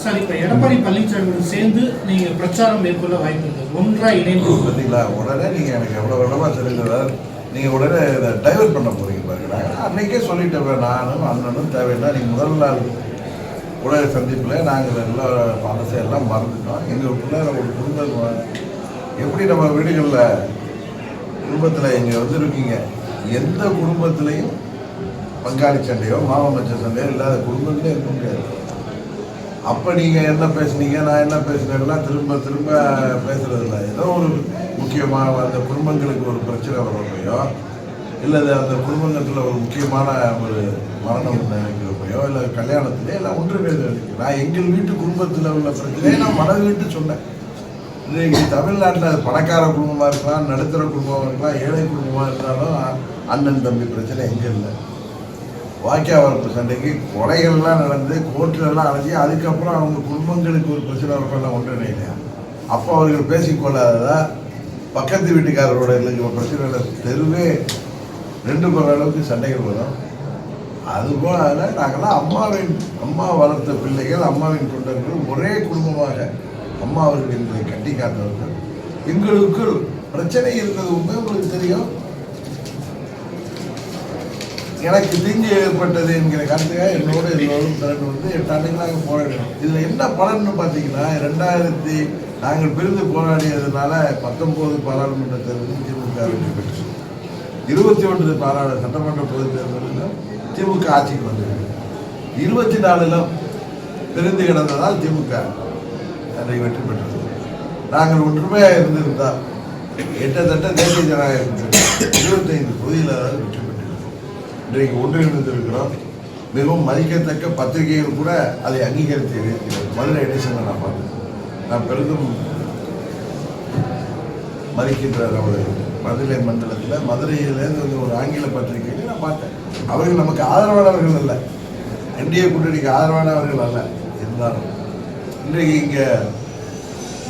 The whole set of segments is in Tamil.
சார், இப்போ எடப்பாடி பழனிசாமியோடு சேர்ந்து நீங்கள் பிரச்சாரம் மேற்கொள்ள வாய்ப்பு இருக்குது, ஒன்றாக இணைந்து பார்த்தீங்களா? உடனே நீங்கள் எனக்கு எவ்வளோ விடமா தெரிஞ்சவர் நீங்கள் உடனே இதை டைவர்ட் பண்ண போகிறீங்க பாருங்க. அன்றைக்கே சொல்லிட்டேன், நானும் அண்ணனும் தேவைன்னா நீங்கள் முதல் நாள் உலக சந்திப்பில் நாங்கள் எல்லாம் அரசையெல்லாம் மறந்துட்டோம். எங்களுக்குள்ள ஒரு குடும்பம் எப்படி நம்ம வீடுகளில் குடும்பத்தில் இங்கே வந்துருக்கீங்க, எந்த குடும்பத்திலையும் பங்காளி சண்டையோ மாமச்ச சண்டையோ இல்லாத குடும்பத்திலே இருக்க முடியாது. அப்போ நீங்கள் என்ன பேசுனீங்க, நான் என்ன பேசுனேன்லாம் திரும்ப திரும்ப பேசுறதில்ல. ஏதோ ஒரு முக்கியமாக அந்த குடும்பங்களுக்கு ஒரு பிரச்சனை வரப்பையோ, இல்லை அந்த குடும்பத்தில் ஒரு முக்கியமான ஒரு மரணம் நினைக்கிறப்பையோ, இல்லை கல்யாணத்திலே எல்லாம் ஒன்றுமே. நான் எங்கள் வீட்டு குடும்பத்தில் உள்ள பிரச்சனையை நான் மனது விட்டு சொன்னேன். இன்றைக்கு தமிழ்நாட்டில் பணக்கார குடும்பமாக இருக்கலாம், நடுத்தர குடும்பமாக இருக்கலாம், ஏழை குடும்பமாக இருந்தாலும் அண்ணன் தம்பி பிரச்சனை எங்கே இல்லை. வாக்கியா வரப்பு சண்டைக்கு கொலைகள்லாம் நடந்து கோர்ட்டிலெல்லாம் அழைச்சி அதுக்கப்புறம் அவங்க குடும்பங்களுக்கு ஒரு பிரச்சனை வரப்பெல்லாம் ஒன்றுனே இல்லையா. அப்போ அவர்கள் பேசிக்கொள்ளாததா பக்கத்து வீட்டுக்காரரோட இருக்கிற பிரச்சனைகளை தெருவே ரெண்டு போகிற அளவுக்கு சண்டைகள் வரும். அதுபோல் அதில் நாங்கள்லாம் அம்மா வளர்த்த பிள்ளைகள், அம்மாவின் தொண்டர்கள், ஒரே குடும்பமாக அம்மா அவர்கள் எங்களை கட்டி காத்தவர்கள். எங்களுக்கு பிரச்சனை இருந்தது உண்மை உங்களுக்கு தெரியும். எனக்கு தீங்கு ஏற்பட்டது என்கிற கருத்துக்காக எல்லோரும் திரண்டு வந்து 8 ஆண்டுகள் நாங்கள் போராடினோம். இதில் என்ன பலன்னு பார்த்தீங்கன்னா, 2000 நாங்கள் பிரிந்து போராடியதுனால 19 பாராளுமன்ற தேர்தலில் திமுக வெற்றி பெற்று, 21 சட்டமன்ற பொதுத் தேர்தலிலும் திமுக ஆட்சிக்கு வந்தது, 24 பிரிந்து கிடந்ததால் திமுக அன்றைக்கு வெற்றி பெற்றது. நாங்கள் ஒற்றுமையாக இருந்திருந்தால் கிட்டத்தட்ட தேசிய ஜனநாயக 25 தொகுதியில் வெற்றி பெற்று இன்றைக்கு ஒன்றிணைந்திருக்கிறோம். மிகவும் மதிக்கத்தக்க பத்திரிகைகள் கூட அதை அங்கீகரித்து இருக்கிறது. மதுரை எடிசனை நான் பார்த்தேன். நான் பெரிதும் மதிக்கின்ற நமது மதுரை மண்டலத்தில் மதுரையிலேருந்து ஒரு ஆங்கில பத்திரிகையை நான் பார்த்தேன். அவர்கள் நமக்கு ஆதரவானவர்கள் அல்ல, என்டிஏ கூட்டணிக்கு ஆதரவானவர்கள் அல்ல. இருந்தாலும் இன்றைக்கு இங்கே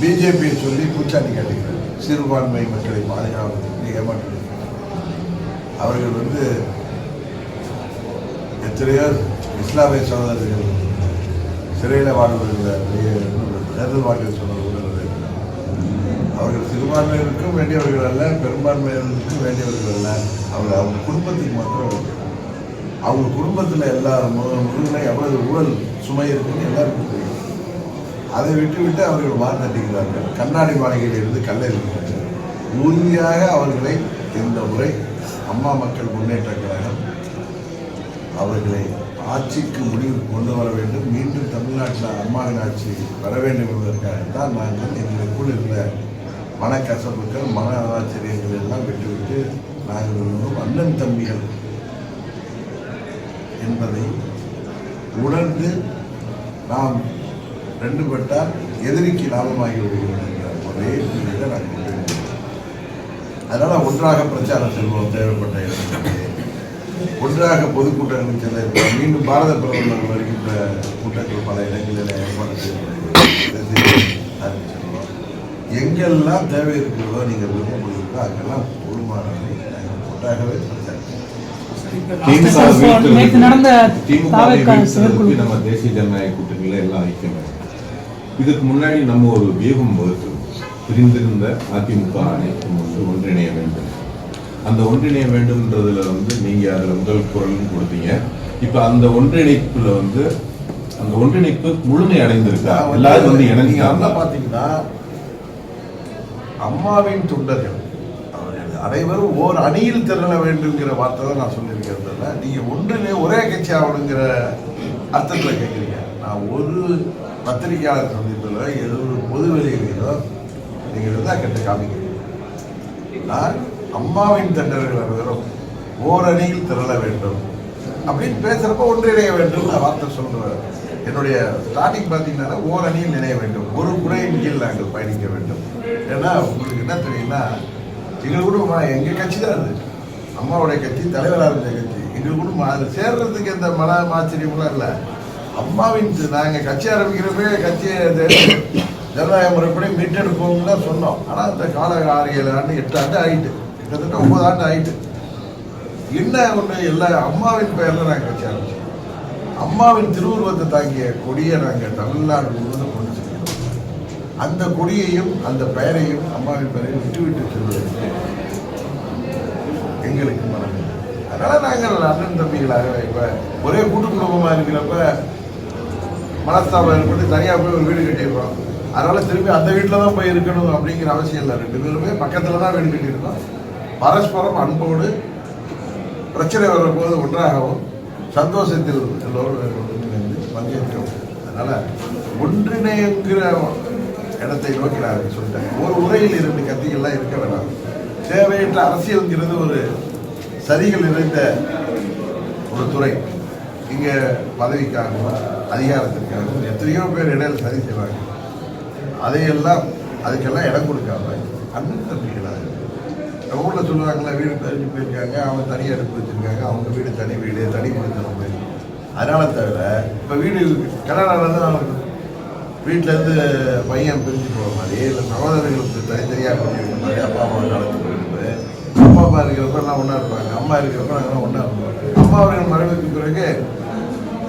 பிஜேபியை சொல்லி பூச்சாண்டி காட்டுகிறார். சிறுபான்மை மக்களை பாதுகாவதற்கு ஏமாற்று அவர்கள் எத்தனையோ இஸ்லாமிய சகோதரர்கள் சிறையில் வாழ்வதில் தேர்தல் வாக்கு சொன்னவர்கள் அவர்கள் சிறுபான்மையினருக்கும் வேண்டியவர்கள் அல்ல, பெரும்பான்மையினருக்கும் வேண்டியவர்கள் அல்ல. அவங்க குடும்பத்துக்கு மாத்திரம் அவங்க குடும்பத்தில் எல்லாரும் முருகனை எவ்வளவு ஊழல் சுமை இருக்குன்னு எல்லாருக்கும் தெரியும். அதை விட்டு அவர்கள் மாற்றட்டிக்கிறார்கள். கண்ணாடி மாளிகையில் இருந்து கல்லை இருக்கிறார்கள். உறுதியாக அவர்களை இந்த முறை அம்மா மக்கள் முன்னேற்ற கழகம் அவர்களை ஆட்சிக்கு முடிவு கொண்டு வர வேண்டும். மீண்டும் தமிழ்நாட்டில் அம்மாவின் ஆட்சி வர வேண்டும் என்பதற்காகத்தான் நாங்கள் எங்களுக்குள் இருந்த மனக்கசப்புகள், மன ஆச்சரியங்கள் எல்லாம் விட்டுவிட்டு நாங்கள் அண்ணன் தம்பிகள் என்பதை உணர்ந்து நாம் ரெண்டுபட்டால் எதிரிக்கு லாபமாகி விடுகிறோம் என்ற ஒரே புள்ளியில் நாங்கள் அதனால் ஒன்றாக பிரச்சாரம் செல்வோம். தேவைப்பட்ட இடங்களிலே ஒன்றாக பொதுக்கூட்டங்களுக்கு செல்ல இருக்கிறோம். மீண்டும் பாரத பிரதமர் வருகின்ற கூட்டங்கள் பல இடங்களில் ஏற்பாடு செய்யப்படுகிறோம். எங்கெல்லாம் தேவை இருக்கிறதோ நீங்கள் விரும்புகிறீர்களோ அங்கெல்லாம் போதுமானதை நாங்கள் ஒன்றாகவே நம்ம தேசிய ஜனநாயக கூட்டணியில எல்லாம் ஐக்கியம். இதுக்கு முன்னாடி நம்ம ஒரு வியூகம் வகுத்து பிரிந்திருந்த அதிமுக அனைத்தும் ஒன்றிணைய வேண்டும். அந்த ஒன்றிணைய வேண்டும்ன்றதுல நீங்க அதுல முதல் குரலும் கொடுத்தீங்க. இப்ப அந்த ஒன்றிணைப்புல அந்த ஒன்றிணைப்பு முழுமை அடைந்திருக்கா? எல்லாரும் இணைஞ்சா பாத்தீங்கன்னா அம்மாவின் தொண்டர்கள் அவர்கள் அனைவரும் ஓர் அணியில் திரள வேண்டும்ங்கிற வார்த்தை தான் நான் சொல்லியிருக்கிறதுல நீங்க ஒன்றிலே ஒரே கட்சி ஆகணுங்கிற அர்த்தத்தில் கேட்குறீங்க. நான் ஒரு பத்திரிகையாளர் சந்திப்பில் ஏதோ ஒரு பொது வெளியிலையோ நீங்கள் தான் கேட்டு காமிக்கிறீங்க. நான் அம்மாவின் தொண்டர்கள் அனைவரும் ஓர் அணியில் திரள வேண்டும் அப்படின்னு பேசுறப்ப ஒன்றிணைய வேண்டும் நான் வார்த்தை சொல்றேன். என்னுடைய ஸ்டார்டிங் பார்த்தீங்கன்னா ஓர் அணியில் இணைய வேண்டும், ஒரு குறையின் கீழ் நாங்கள் பயணிக்க வேண்டும். ஏன்னா உங்களுக்கு என்ன தெரியும்னா எங்கள் குடும்பம் எங்கள் கட்சி தான் இருந்துச்சு, அம்மாவுடைய கட்சி, தலைவராக இருந்த கட்சி. எங்கள் குடும்பம் அதில் சேர்றதுக்கு எந்த மன ஆச்சரியமும் இல்லை. அம்மாவின் நாங்கள் கட்சி ஆரம்பிக்கிறப்பே கட்சியை ஜனநாயக முறைப்படி மீட்டெடுப்போம்னு தான் சொன்னோம். ஆனால் இந்த கால 6-7 ஆண்டு 8 ஆண்டு ஆகிட்டு, கிட்டத்தட்ட 9 ஆண்டு ஆகிட்டு. என்ன ஒன்று எல்லா அம்மாவின் பெயரில் நாங்கள் கட்சி ஆரம்பிச்சோம். அம்மாவின் திருவுருவத்தை தாங்கிய கொடியை நாங்கள் தமிழ்நாடு முழுவதும் கொண்டு செல்கிறோம். அந்த கொடியையும் அந்த பெயரையும் அம்மாவின் பெயரையும் விட்டுவிட்டு செல்வதற்கு எங்களுக்கு மனம். அதனால நாங்கள் அண்ணன் தம்பிகளாக இப்ப ஒரே கூட்டு குடும்பமா இருக்கிறப்ப மனஸ்தாபம் ஏற்பட்டு தனியாக போய் ஒரு வீடு கட்டிடுறோம். அதனால திரும்பி அந்த வீட்டில் தான் போய் இருக்கணும் அப்படிங்கிற அவசியம் இல்லை. 2 பேருமே பக்கத்தில் தான் வீடு கட்டியிருக்கோம். பரஸ்பரம் அன்போடு பிரச்சனை வரும்போது ஒன்றாகவும் சந்தோஷத்தில் எல்லோரும் ஒன்றிணைந்து பங்கேற்கிறோம். அதனால ஒன்றிணைங்கிற இடத்தை நோக்கி நான் சொல்லிட்டேன். ஒரு உரையில் 2 கத்திகள்லாம் இருக்க வேணாம். தேவையற்ற அரசியல்ங்கிறது ஒரு சரிகள் நிறைந்த ஒரு துறை. இங்கே பதவிக்காகவும் அதிகாரத்திற்காகவும் எத்தனையோ பேர் இடையில சரி செய்வாங்க. அதுக்கெல்லாம் இடம் கொடுக்காம அண்ணன் தம்பிகளாக ஊரில் சொல்லுவாங்களா, வீடு பிரிஞ்சு போயிருக்காங்க, அவங்க தனியாக எடுத்து வச்சிருக்காங்க, அவங்க வீடு தனி வீடு தனி கொடுத்துரும் போய். அதனால தவிர இப்போ வீடு கல்யாணம் தான் வீட்டிலேருந்து பையன் பிரிஞ்சு போகிற மாதிரி, இல்லை சகோதரர்களுக்கு தனித்தனியாக கொண்டு வைக்கிற மாதிரி அப்பா அம்மா காலத்துக்கு போயிட்டு அப்பா அம்மா இருக்கிறப்ப எல்லாம் ஒன்றா இருப்பாங்க, அம்மா இருக்கிறப்ப நாங்கள்லாம் ஒன்றா இருப்போம். அம்மா அவர்கள் மறைவுக்கு பிறகு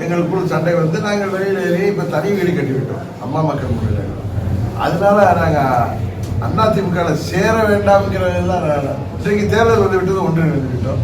எங்களுக்குள்ள சண்டை வந்து நாங்கள் வெளியில் ஏறி இப்போ தனி வீடு கட்டிவிட்டோம் அம்மா மக்கள் முறையில். அதனால நாங்கள் அதிமுக சேர வேண்டாம்ங்கிறதெல்லாம் இன்றைக்கு தேர்தல் வந்து விட்டது ஒன்று நிறுத்திவிட்டோம்.